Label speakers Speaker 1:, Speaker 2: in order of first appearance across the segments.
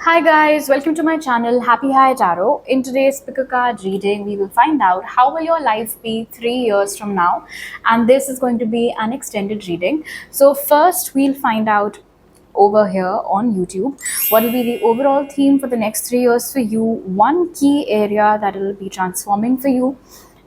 Speaker 1: Hi guys, welcome to my channel Happy High Tarot. In today's pick a card reading, we will find out how will your life be 3 years from now, and this is going to be an extended reading. So first we'll find out over here on YouTube what will be the overall theme for the next 3 years for you, one key area that will be transforming for you,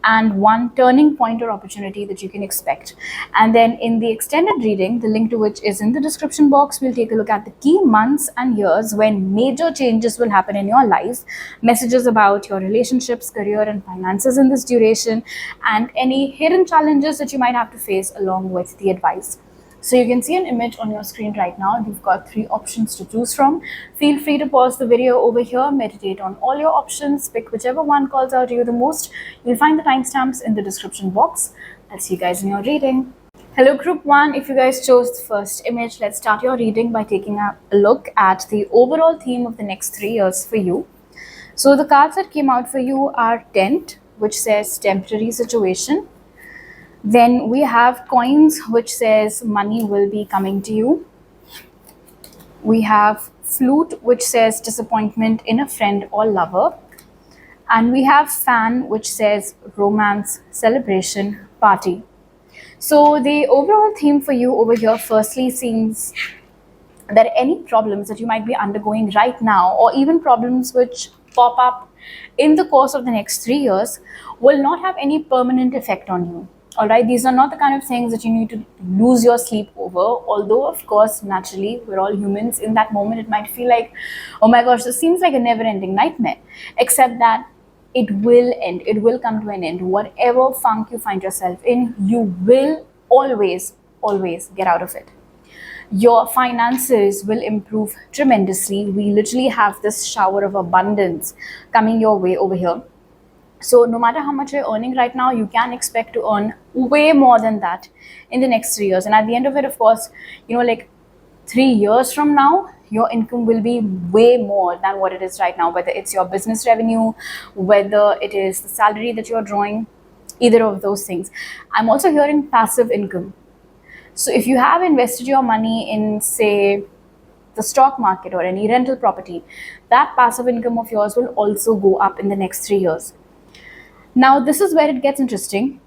Speaker 1: and one turning point or opportunity that you can expect. And then in the extended reading, the link to which is in the description box, we'll take a look at the key months and years when major changes will happen in your life, messages about your relationships, career and finances in this duration, and any hidden challenges that you might have to face along with the advice. So you can see an image on your screen right now. You've got 3 options to choose from. Feel free to pause the video over here, meditate on all your options, pick whichever one calls out to you the most. You'll find the timestamps in the description box. I'll see you guys in your reading. Hello group 1, if you guys chose the first image, let's start your reading by taking a look at the overall theme of the next 3 years for you. So the cards that came out for you are Tent, which says temporary situation. Then we have Coins, which says money will be coming to you. We have Flute, which says disappointment in a friend or lover. And we have Fan, which says romance, celebration, party. So the overall theme for you over here firstly seems that any problems that you might be undergoing right now, or even problems which pop up in the course of the next 3 years, will not have any permanent effect on you. All right, these are not the kind of things that you need to lose your sleep over, although of course naturally we're all humans. In that moment it might feel like, oh my gosh, this seems like a never-ending nightmare, except that it will end, it will come to an end. Whatever funk you find yourself in, you will always get out of it. Your finances will improve tremendously. We literally have this shower of abundance coming your way over here. So no matter how much you're earning right now, you can expect to earn way more than that in the next 3 years. And at the end of it, of course, like 3 years from now, your income will be way more than what it is right now, whether it's your business revenue, whether it is the salary that you're drawing, either of those things. I'm also hearing passive income. So if you have invested your money in, say, the stock market or any rental property, that passive income of yours will also go up in the next 3 years. Now, this is where it gets interesting.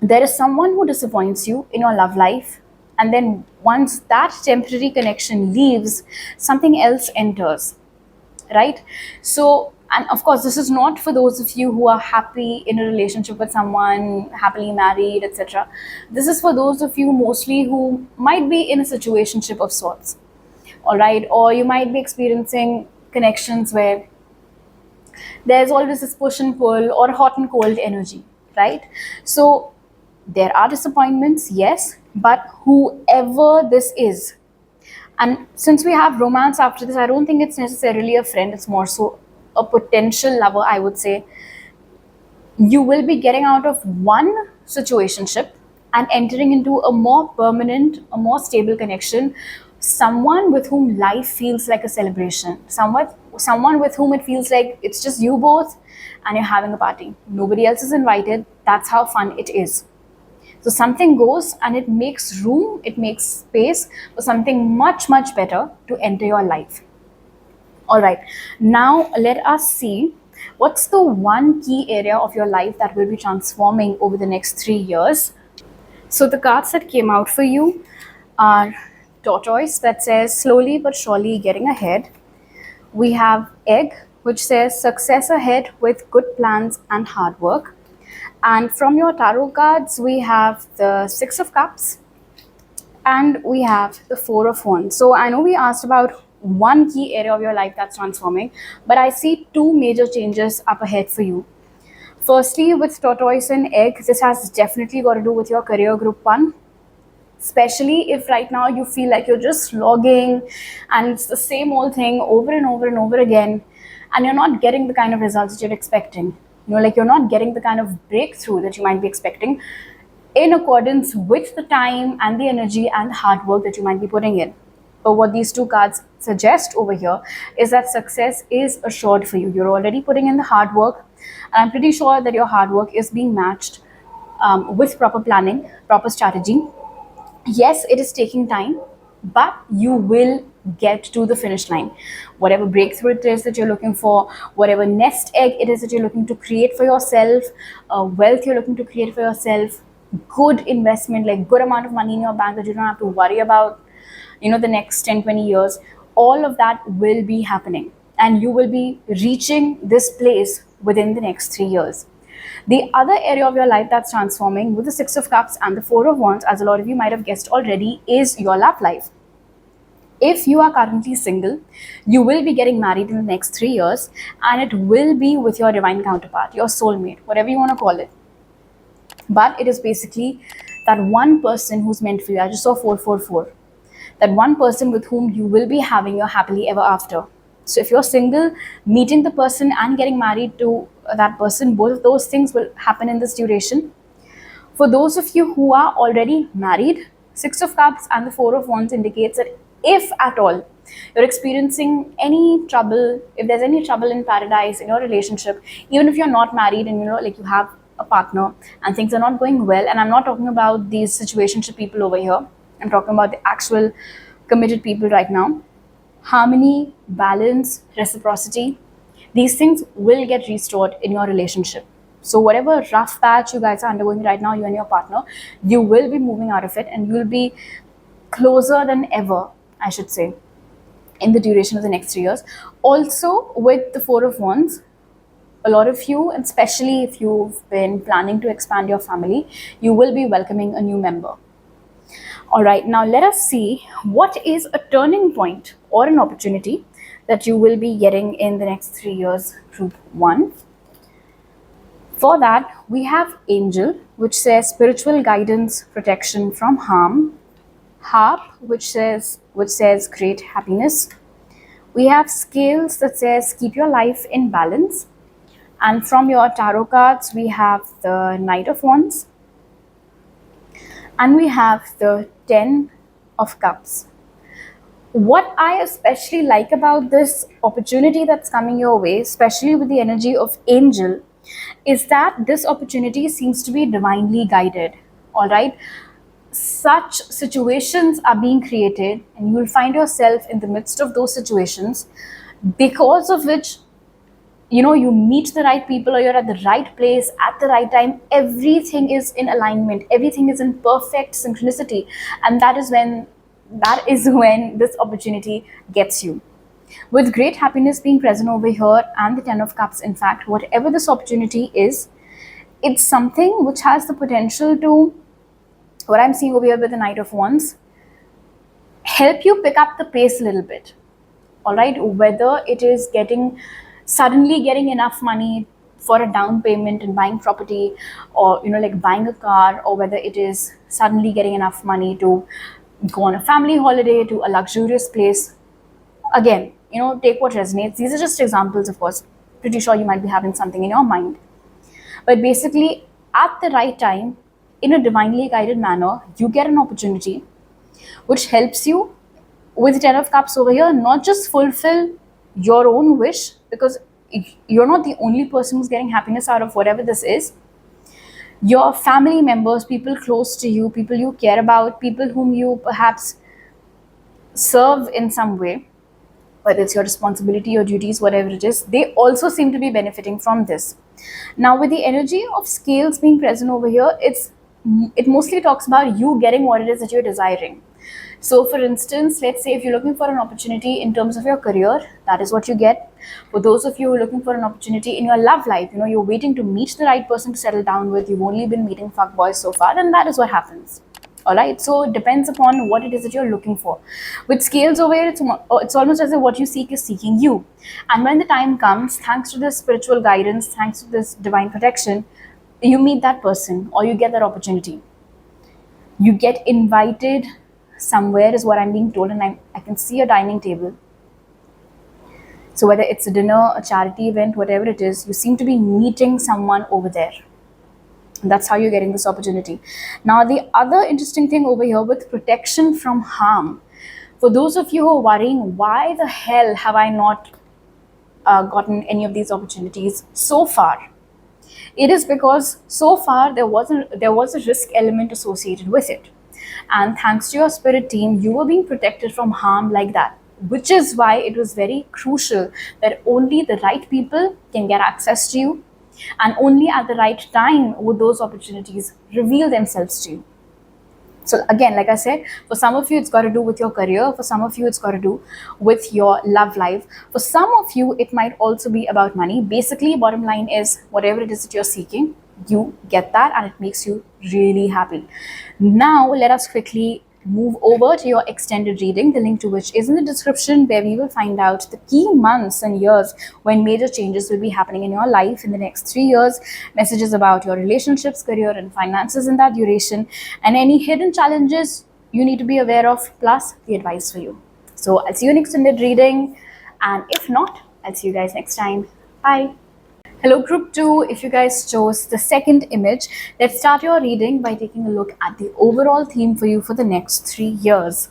Speaker 1: There is someone who disappoints you in your love life, and then once that temporary connection leaves, something else enters, right? So, and of course, this is not for those of you who are happy in a relationship with someone, happily married, etc. This is for those of you mostly who might be in a situationship of sorts, all right? Or you might be experiencing connections where there's always this push and pull or hot and cold energy, right? So there are disappointments, yes, but whoever this is, and since we have romance after this, I don't think it's necessarily a friend, it's more so a potential lover, I would say. You will be getting out of one situationship and entering into a more permanent, a more stable connection, someone with whom life feels like a celebration, someone with whom it feels like it's just you both and you're having a party. Nobody else is invited. That's how fun it is. So something goes and it makes room, it makes space for something much better to enter your life. All right, now let us see what's the one key area of your life that will be transforming over the next 3 years. So the cards that came out for you are Tortoise, that says slowly but surely getting ahead. We have Egg, which says success ahead with good plans and hard work. And from your tarot cards, we have the 6 of Cups and we have the 4 of Wands. So I know we asked about one key area of your life that's transforming, but I see 2 major changes up ahead for you. Firstly, with Tortoise and Egg, this has definitely got to do with your career, group 1. Especially if right now you feel like you're just slogging and it's the same old thing over and over again, and you're not getting the kind of results that you're expecting. Like you're not getting the kind of breakthrough that you might be expecting in accordance with the time and the energy and the hard work that you might be putting in. But what these 2 cards suggest over here is that success is assured for you. You're already putting in the hard work, and I'm pretty sure that your hard work is being matched with proper planning, proper strategy. Yes, it is taking time, but you will get to the finish line. Whatever breakthrough it is that you're looking for, whatever nest egg it is that you're looking to create for yourself, wealth you're looking to create for yourself, good investment, like good amount of money in your bank that you don't have to worry about, the next 10-20 years, all of that will be happening, and you will be reaching this place within the next 3 years. The other area of your life that's transforming with the Six of Cups and the Four of Wands, as a lot of you might have guessed already, is your love life. If you are currently single, you will be getting married in the next 3 years, and it will be with your divine counterpart, your soulmate, whatever you want to call it. But it is basically that one person who's meant for you. I just saw 444. That one person with whom you will be having your happily ever after. So if you're single, meeting the person and getting married to that person, both of those things will happen in this duration. For those of you who are already married, Six of Cups and the Four of Wands indicates that if at all you're experiencing any trouble, if there's any trouble in paradise in your relationship, even if you're not married and like you have a partner and things are not going well, and I'm not talking about these situationship people over here, I'm talking about the actual committed people right now. Harmony, balance, reciprocity, these things will get restored in your relationship. So whatever rough patch you guys are undergoing right now, you and your partner, you will be moving out of it, and you will be closer than ever, I should say, in the duration of the next 3 years. Also, with the Four of Wands, a lot of you, and especially if you've been planning to expand your family, you will be welcoming a new member. All right, now let us see what is a turning point or an opportunity that you will be getting in the next 3 years, group 1. For that, we have Angel, which says spiritual guidance, protection from harm. Harp, which says great happiness. We have Scales that says keep your life in balance. And from your tarot cards, we have the Knight of Wands, and we have the 10 of Cups. What I especially like about this opportunity that's coming your way, especially with the energy of Angel, is that this opportunity seems to be divinely guided. All right, such situations are being created, and you will find yourself in the midst of those situations, because of which you meet the right people, or you're at the right place at the right time. Everything is in alignment, everything is in perfect synchronicity, and that is when this opportunity gets you. With great happiness being present over here, and the 10 of Cups, in fact, whatever this opportunity is, it's something which has the potential to, what I'm seeing over here with the Knight of Wands, help you pick up the pace a little bit. All right, whether it is suddenly getting enough money for a down payment and buying property, or like buying a car, or whether it is suddenly getting enough money to go on a family holiday to a luxurious place. Again, take what resonates. These are just examples, of course. Pretty sure you might be having something in your mind, but basically at the right time, in a divinely guided manner, you get an opportunity which helps you, with 10 of Cups over here, not just fulfill your own wish, because you're not the only person who's getting happiness out of whatever this is. Your family members, people close to you, people you care about, people whom you perhaps serve in some way, whether it's your responsibility, your duties, whatever it is, they also seem to be benefiting from this. Now, with the energy of Scales being present over here, it mostly talks about you getting what it is that you're desiring. So for instance, let's say if you're looking for an opportunity in terms of your career, that is what you get. For those of you who are looking for an opportunity in your love life, you're waiting to meet the right person to settle down with, you've only been meeting fuckboys so far, then that is what happens. All right, so it depends upon what it is that you're looking for. With Scales over here, it's almost as if what you seek is seeking you. And when the time comes, thanks to this spiritual guidance, thanks to this divine protection, you meet that person, or you get that opportunity. You get invited somewhere, is what I'm being told, and I can see a dining table. So whether it's a dinner, a charity event, whatever it is, you seem to be meeting someone over there. And that's how you're getting this opportunity. Now, the other interesting thing over here with protection from harm, for those of you who are worrying, why the hell have I not gotten any of these opportunities so far? It is because so far there was a risk element associated with it. And thanks to your spirit team, you were being protected from harm like that. which is why it was very crucial that only the right people can get access to you, and only at the right time would those opportunities reveal themselves to you. So again, like I said, for some of you, it's got to do with your career. For some of you, it's got to do with your love life. For some of you, it might also be about money. Basically, bottom line is whatever it is that you're seeking, you get that and it makes you really happy. Now, let us quickly move over to your extended reading, the link to which is in the description, where we will find out the key months and years when major changes will be happening in your life in the next 3 years, messages about your relationships, career and finances in that duration, and any hidden challenges you need to be aware of, plus the advice for you. So I'll see you in extended reading, and if not, I'll see you guys next time. Bye. Hello group 2, if you guys chose the second image, let's start your reading by taking a look at the overall theme for you for the next 3 years.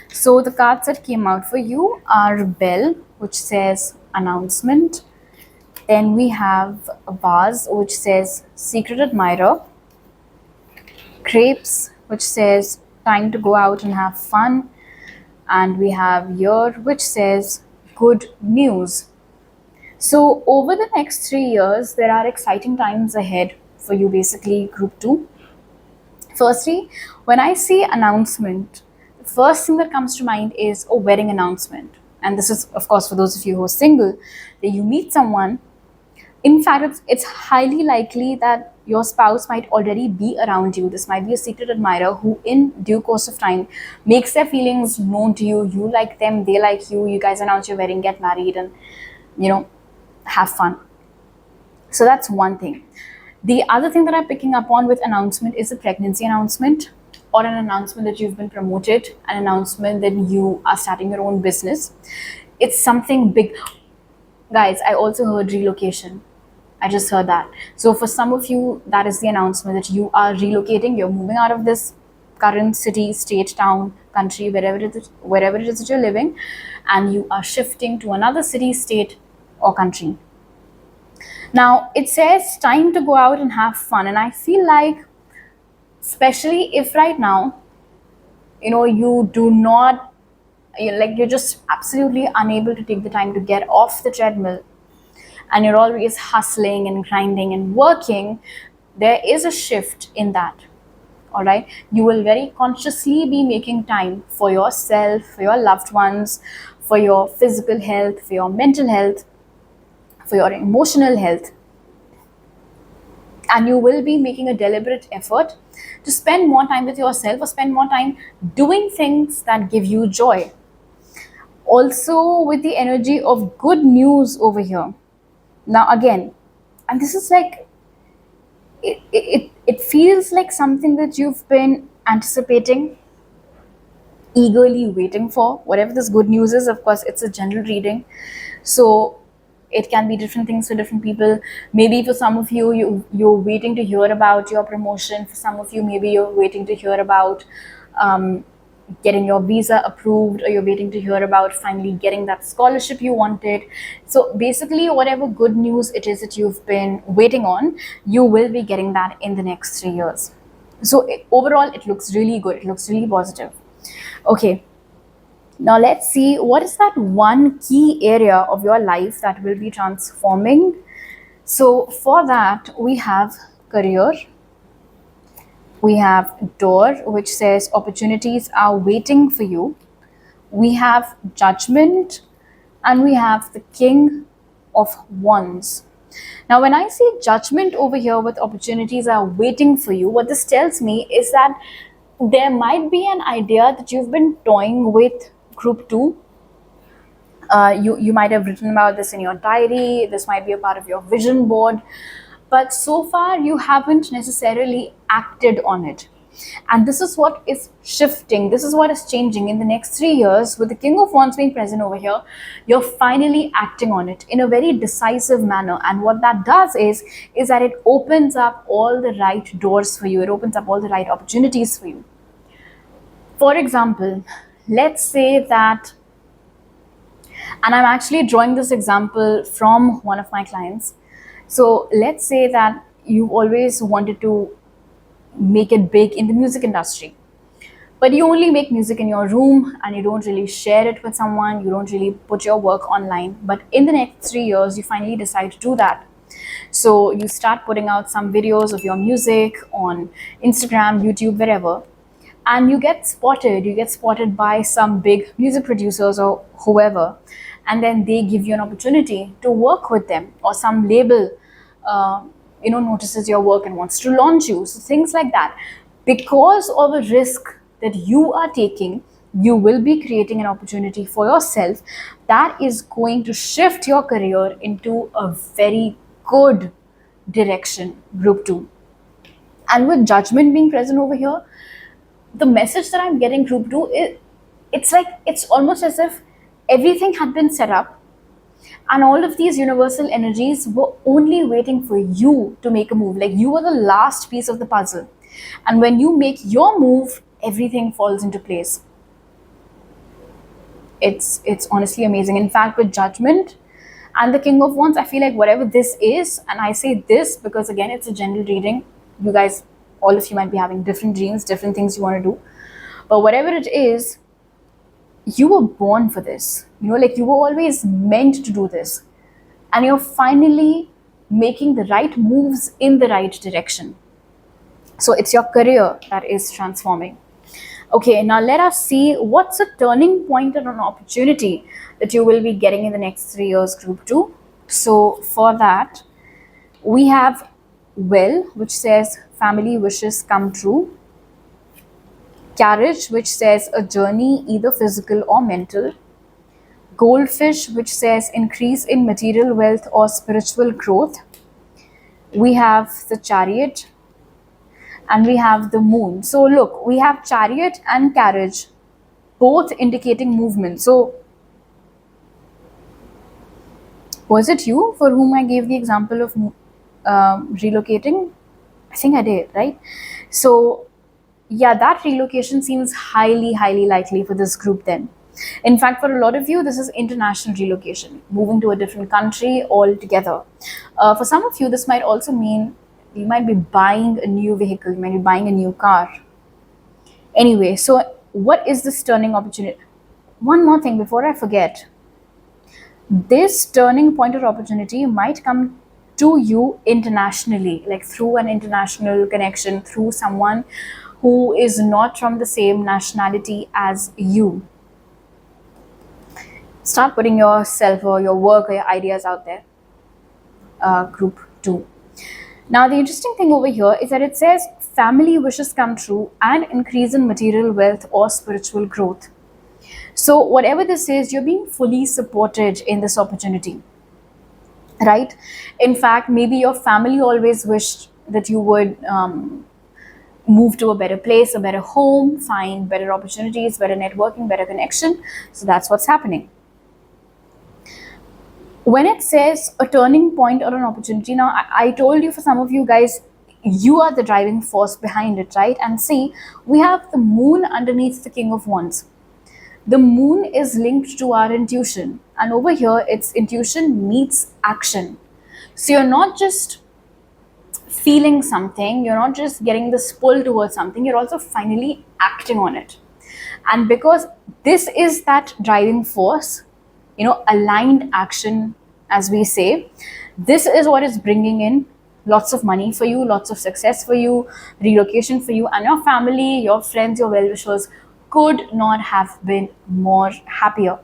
Speaker 1: So the cards that came out for you are Bell, which says announcement. Then we have a vase, which says secret admirer. Grapes, which says time to go out and have fun. And we have year, which says good news. So over the next 3 years, there are exciting times ahead for you, basically, group 2. Firstly, when I see announcement, the first thing that comes to mind is a wedding announcement. And this is, of course, for those of you who are single, that you meet someone. In fact, it's highly likely that your spouse might already be around you. This might be a secret admirer who, in due course of time, makes their feelings known to you. You like them, they like you. You guys announce your wedding, get married, and, have fun. So that's one thing. The other thing that I'm picking up on with announcement is a pregnancy announcement, or an announcement that you've been promoted, an announcement that you are starting your own business. It's something big. Guys, I also heard relocation. I just heard that. So for some of you, that is the announcement that you are relocating. You're moving out of this current city, state, town, country, wherever it is that you're living, and you are shifting to another city, state, or country. Now, it says time to go out and have fun. And I feel like, especially if right now, you do not, you're just absolutely unable to take the time to get off the treadmill, and you're always hustling and grinding and working, there is a shift in that. All right. You will very consciously be making time for yourself, for your loved ones, for your physical health, for your mental health, for your emotional health. And you will be making a deliberate effort to spend more time with yourself, or spend more time doing things that give you joy. Also with the energy of good news over here. Now again, and this is like, it feels like something that you've been anticipating, eagerly waiting for. Whatever this good news is, of course, it's a general reading. So it can be different things for different people. Maybe for some of you, you're waiting to hear about your promotion. For some of you, maybe you're waiting to hear about getting your visa approved, or you're waiting to hear about finally getting that scholarship you wanted. So basically, whatever good news it is that you've been waiting on, you will be getting that in the next 3 years. So overall, it looks really good. It looks really positive. Okay. Now let's see, what is that one key area of your life that will be transforming? So for that, we have career, we have door, which says opportunities are waiting for you, we have judgment, and we have the King of Wands. Now when I see judgment over here with opportunities are waiting for you, what this tells me is that there might be an idea that you've been toying with, group 2. You might have written about this in your diary. This might be a part of your vision board, but so far you haven't necessarily acted on it. And this is what is shifting. This is what is changing in the next 3 years. With the King of Wands being present over here, you're finally acting on it in a very decisive manner. And what that does is that it opens up all the right doors for you. It opens up all the right opportunities for you. For example, let's say that, and I'm actually drawing this example from one of my clients. So let's say that you've always wanted to make it big in the music industry, but you only make music in your room and you don't really share it with someone, you don't really put your work online. But in the next 3 years, you finally decide to do that. So you start putting out some videos of your music on Instagram, YouTube, wherever, and you get spotted. You get spotted by some big music producers or whoever, and then they give you an opportunity to work with them, or some label uh, notices your work and wants to launch you. So things like that. Because of a risk that you are taking, you will be creating an opportunity for yourself that is going to shift your career into a very good direction. Group 2. And with judgment being present over here, the message that I'm getting, group 2, is it's almost as if everything had been set up and all of these universal energies were only waiting for you to make a move. Like, you were the last piece of the puzzle. And when you make your move, everything falls into place. It's honestly amazing. In fact, with judgment and the King of Wands, I feel like whatever this is, and I say this because again, it's a general reading. You guys, all of you might be having different dreams, different things you want to do. But whatever it is, you were born for this. Like, you were always meant to do this. And you're finally making the right moves in the right direction. So it's your career that is transforming. Okay, now let us see what's a turning point or an opportunity that you will be getting in the next 3 years, group 2. So for that, we have Well, which says family wishes come true. Carriage, which says a journey either physical or mental. Goldfish, which says increase in material wealth or spiritual growth. We have the Chariot, and we have the Moon. So look, we have Chariot and Carriage, both indicating movement. So was it you for whom I gave the example of relocating? I think I did, right? So yeah, that relocation seems highly likely for this group then. In fact, for a lot of you, this is international relocation, moving to a different country altogether. For some of you, this might also mean you might be buying a new vehicle, you might be buying a new car. Anyway, so what is this turning opportunity? One more thing before I forget. This turning point or opportunity might come to you internationally, like through an international connection, through someone who is not from the same nationality as you. Start putting yourself or your work or your ideas out there. Group 2. Now, the interesting thing over here is that it says family wishes come true and increase in material wealth or spiritual growth. So whatever this is, you're being fully supported in this opportunity, right? In fact, maybe your family always wished that you would move to a better place, a better home, find better opportunities, better networking, better connection. So that's what's happening. When it says a turning point or an opportunity, now I told you, for some of you guys, you are the driving force behind it, right? And see, we have the Moon underneath the King of Wands. The Moon is linked to our intuition, and over here it's intuition meets action. So you're not just feeling something, you're not just getting this pull towards something, you're also finally acting on it. And because this is that driving force, aligned action, as we say, this is what is bringing in lots of money for you, lots of success for you, relocation for you, and your family, your friends, your well-wishers could not have been more happier.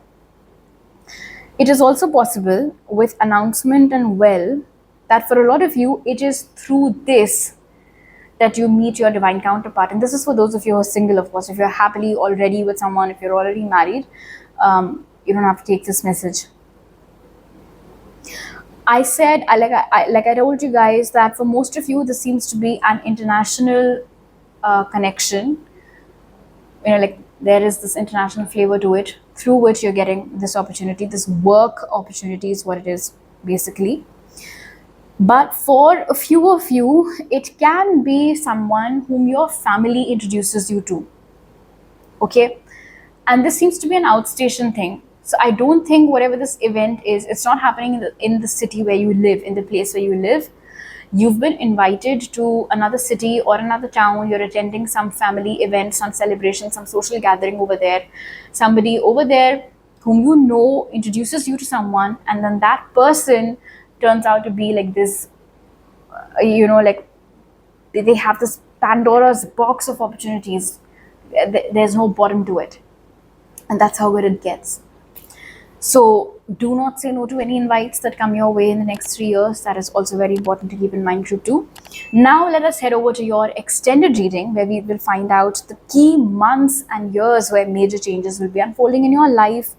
Speaker 1: It is also possible with announcement and well that for a lot of you, it is through this that you meet your divine counterpart. And this is for those of you who are single, of course. If you're happily already with someone, if you're already married, you don't have to take this message. I said, like I told you guys, that for most of you, this seems to be an international connection. Like there is this international flavor to it, through which you're getting this opportunity, this work opportunity is what it is, basically. But for a few of you, it can be someone whom your family introduces you to. Okay? And this seems to be an outstation thing. So I don't think whatever this event is, it's not happening in the city where you live, in the place where you live. You've been invited to another city or another town, you're attending some family event, some celebration, some social gathering over there. Somebody over there whom you know introduces you to someone, and then that person turns out to be like this, like they have this Pandora's box of opportunities. There's no bottom to it. And that's how good it gets. So do not say no to any invites that come your way in the next 3 years. That is also very important to keep in mind, group 2. Now let us head over to your extended reading, where we will find out the key months and years where major changes will be unfolding in your life,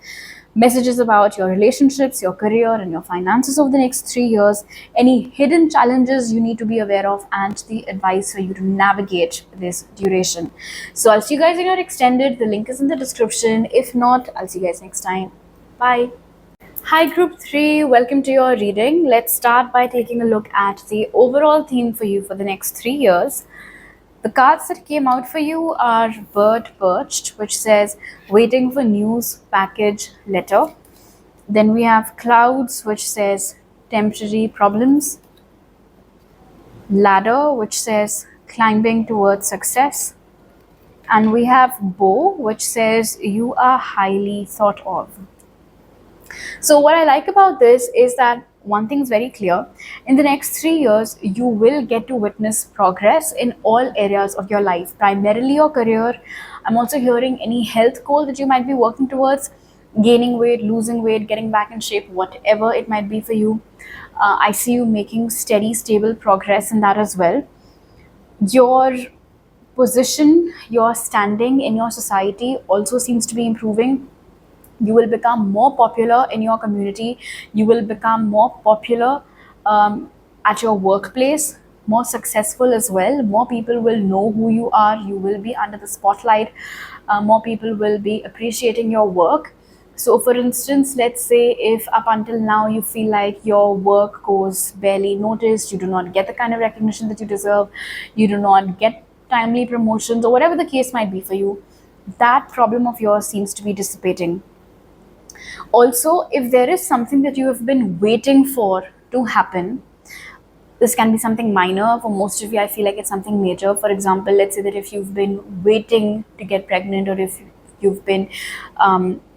Speaker 1: messages about your relationships, your career, and your finances over the next 3 years, any hidden challenges you need to be aware of, and the advice for you to navigate this duration. So I'll see you guys in your extended. The link is in the description. If not, I'll see you guys next time. Bye. Hi group 3, welcome to your reading. Let's start by taking a look at the overall theme for you for the next 3 years. The cards that came out for you are Bird Perched, which says waiting for news, package, letter. Then we have Clouds, which says temporary problems. Ladder, which says climbing towards success. And we have Bow, which says you are highly thought of. So what I like about this is that one thing is very clear. In the next 3 years, you will get to witness progress in all areas of your life, primarily your career. I'm also hearing any health goal that you might be working towards, gaining weight, losing weight, getting back in shape, whatever it might be for you. I see you making steady, stable progress in that as well. Your position, your standing in your society also seems to be improving. You will become more popular in your community. You will become more popular at your workplace, more successful as well. More people will know who you are. You will be under the spotlight. More people will be appreciating your work. So for instance, let's say if up until now you feel like your work goes barely noticed, you do not get the kind of recognition that you deserve, you do not get timely promotions, or whatever the case might be for you, that problem of yours seems to be dissipating. Also, if there is something that you have been waiting for to happen, this can be something minor. For most of you, I feel like it's something major. For example, let's say that if you've been waiting to get pregnant, or if you've been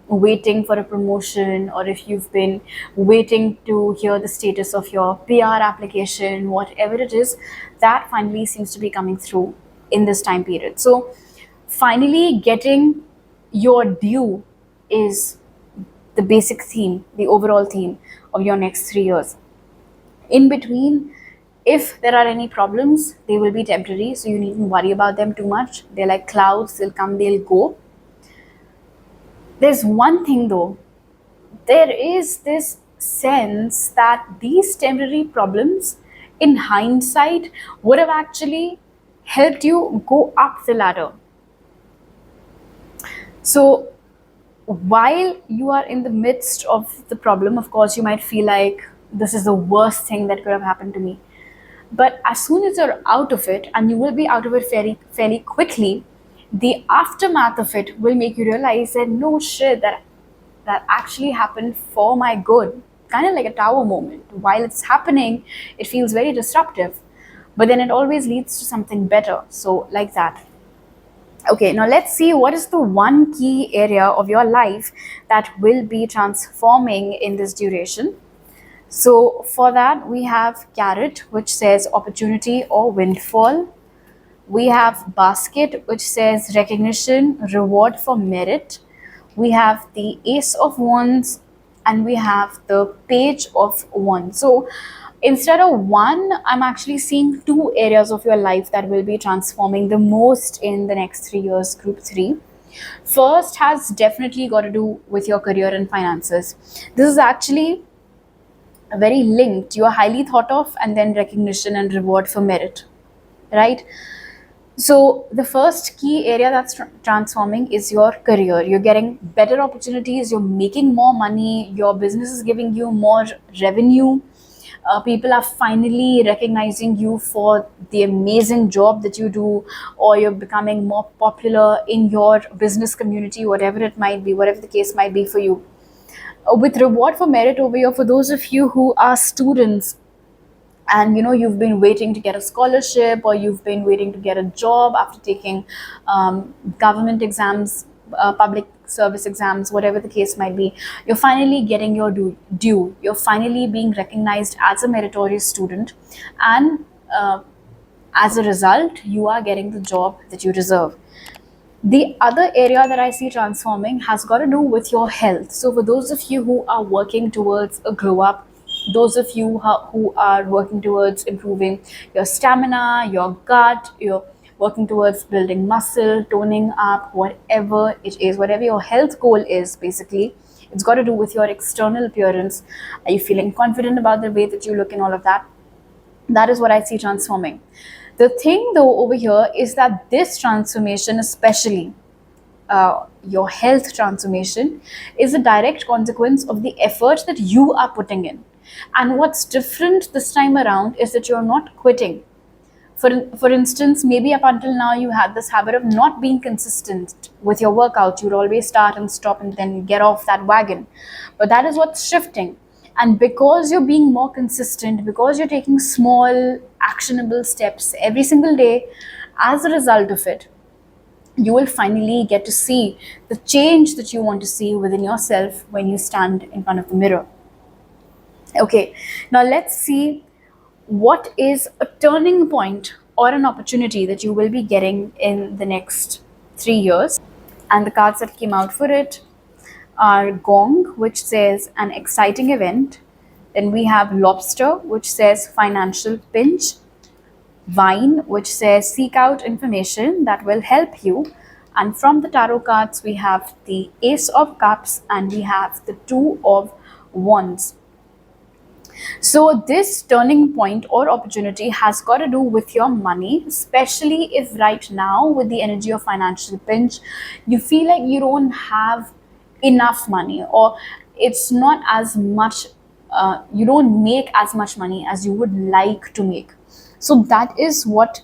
Speaker 1: waiting for a promotion, or if you've been waiting to hear the status of your PR application, whatever it is, that finally seems to be coming through in this time period. So finally getting your due is the basic theme, the overall theme of your next 3 years. In between, if there are any problems, they will be temporary, so you needn't worry about them too much. They're like clouds, they'll come, they'll go. There's one thing though, there is this sense that these temporary problems, in hindsight, would have actually helped you go up the ladder. So while you are in the midst of the problem, of course, you might feel like this is the worst thing that could have happened to me. But as soon as you're out of it, and you will be out of it fairly quickly, the aftermath of it will make you realize that no shit, that actually happened for my good. Kind of like a tower moment. While it's happening, it feels very disruptive, but then it always leads to something better. So like that. Okay, now let's see what is the one key area of your life that will be transforming in this duration. So for that, we have Carrot, which says opportunity or windfall. We have Basket, which says recognition, reward for merit. We have the Ace of Wands, and we have the Page of Wands. So instead of one, I'm actually seeing 2 areas of your life that will be transforming the most in the next 3 years, group 3. First has definitely got to do with your career and finances. This is actually very linked. You are highly thought of, and then recognition and reward for merit, right? So the first key area that's transforming is your career. You're getting better opportunities, you're making more money, your business is giving you more revenue. People are finally recognizing you for the amazing job that you do, or you're becoming more popular in your business community, whatever it might be, whatever the case might be for you. With reward for merit over here, for those of you who are students, and you've been waiting to get a scholarship, or you've been waiting to get a job after taking government exams, public service exams, whatever the case might be. You're finally getting your due. You're finally being recognized as a meritorious student, and as a result, you are getting the job that you deserve. The other area that I see transforming has got to do with your health. So, for those of you who are working towards a glow up, those of you who are working towards improving your stamina, your gut, you're working towards building muscle, toning up, whatever it is, whatever your health goal is, basically, it's got to do with your external appearance. Are you feeling confident about the way that you look and all of that? That is what I see transforming. The thing though over here is that this transformation, especially your health transformation, is a direct consequence of the effort that you are putting in. And what's different this time around is that you're not quitting. For instance, maybe up until now you had this habit of not being consistent with your workout. You'd always start and stop and then get off that wagon. But that is what's shifting. And because you're being more consistent, because you're taking small, actionable steps every single day, as a result of it, you will finally get to see the change that you want to see within yourself when you stand in front of the mirror. Okay, now let's see what is a turning point or an opportunity that you will be getting in the next 3 years. And the cards that came out for it are Gong, which says an exciting event. Then we have Lobster, which says financial pinch. Vine, which says seek out information that will help you. And from the tarot cards, we have the Ace of Cups and we have the Two of Wands. So this turning point or opportunity has got to do with your money, especially if right now with the energy of financial pinch, you feel like you don't have enough money, or it's not as much, you don't make as much money as you would like to make. So that is what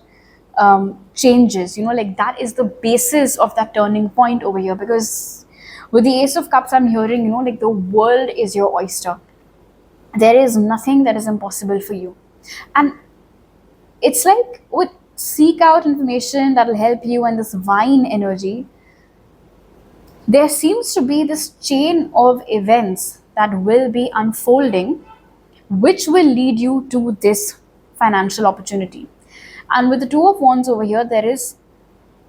Speaker 1: changes, like that is the basis of that turning point over here. Because with the Ace of Cups, I'm hearing, like the world is your oyster. There is nothing that is impossible for you. And it's like with seek out information that will help you and this Vine energy, there seems to be this chain of events that will be unfolding, which will lead you to this financial opportunity. And with the Two of Wands over here, there is,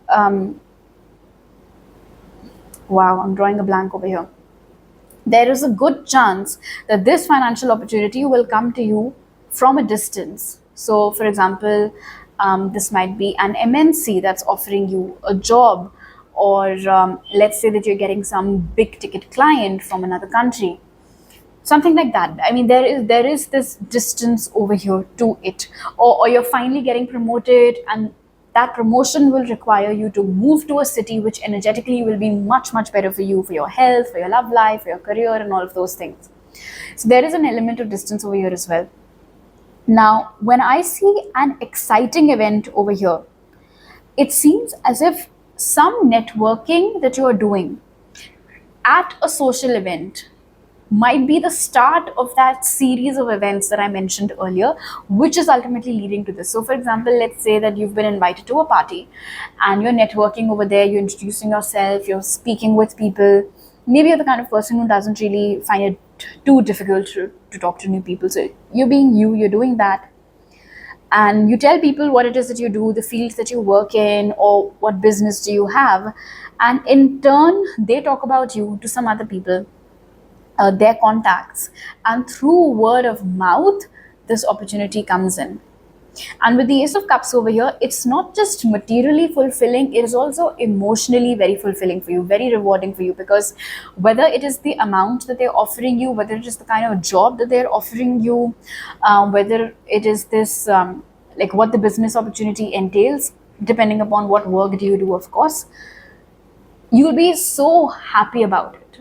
Speaker 1: wow, I'm drawing a blank over here. There is a good chance that this financial opportunity will come to you from a distance. So, for example, this might be an MNC that's offering you a job, or let's say that you're getting some big ticket client from another country, something like that. I mean, there is this distance over here to it, or you're finally getting promoted, and that promotion will require you to move to a city which energetically will be much better for you, for your health, for your love life, for your career, and all of those things. So there is an element of distance over here as well. Now, when I see an exciting event over here, it seems as if some networking that you are doing at a social event might be the start of that series of events that I mentioned earlier, which is ultimately leading to this. So, for example, let's say that you've been invited to a party and you're networking over there, you're introducing yourself, you're speaking with people. Maybe you're the kind of person who doesn't really find it too difficult to talk to new people. So, you're being you, you're doing that. And you tell people what it is that you do, the fields that you work in, or what business do you have. And in turn, they talk about you to some other people, their contacts. And through word of mouth, this opportunity comes in. And with the Ace of Cups over here, it's not just materially fulfilling, it is also emotionally very fulfilling for you, very rewarding for you. Because whether it is the amount that they're offering you, whether it is the kind of job that they're offering you, whether it is this, like what the business opportunity entails, depending upon what work do you do, of course, you'll be so happy about it.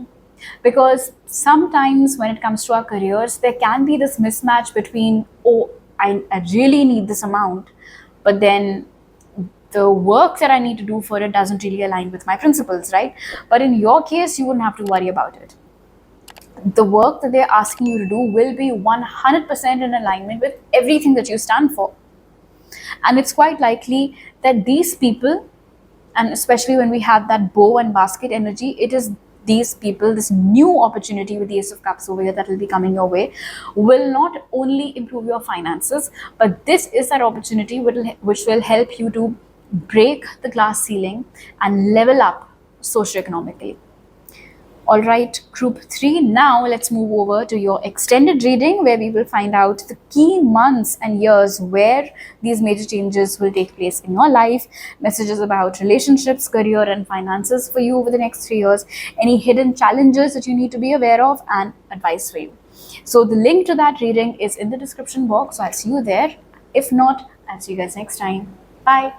Speaker 1: Because sometimes when it comes to our careers, there can be this mismatch between, oh, I really need this amount, but then the work that I need to do for it doesn't really align with my principles, right? But in your case, you wouldn't have to worry about it. the work that they're asking you to do will be 100% in alignment with everything that you stand for. And it's quite likely that these people, and especially when we have that bow and basket energy, it is these people, this new opportunity with the Ace of Cups over here that will be coming your way, will not only improve your finances, but this is that opportunity which will help you to break the glass ceiling and level up socioeconomically. All right, group 3, now let's move over to your extended reading, where we will find out the key months and years where these major changes will take place in your life, messages about relationships, career and finances for you over the next 3 years, any hidden challenges that you need to be aware of, and advice for you. So the link to that reading is in the description box, so I'll see you there. If not, I'll see you guys next time. Bye.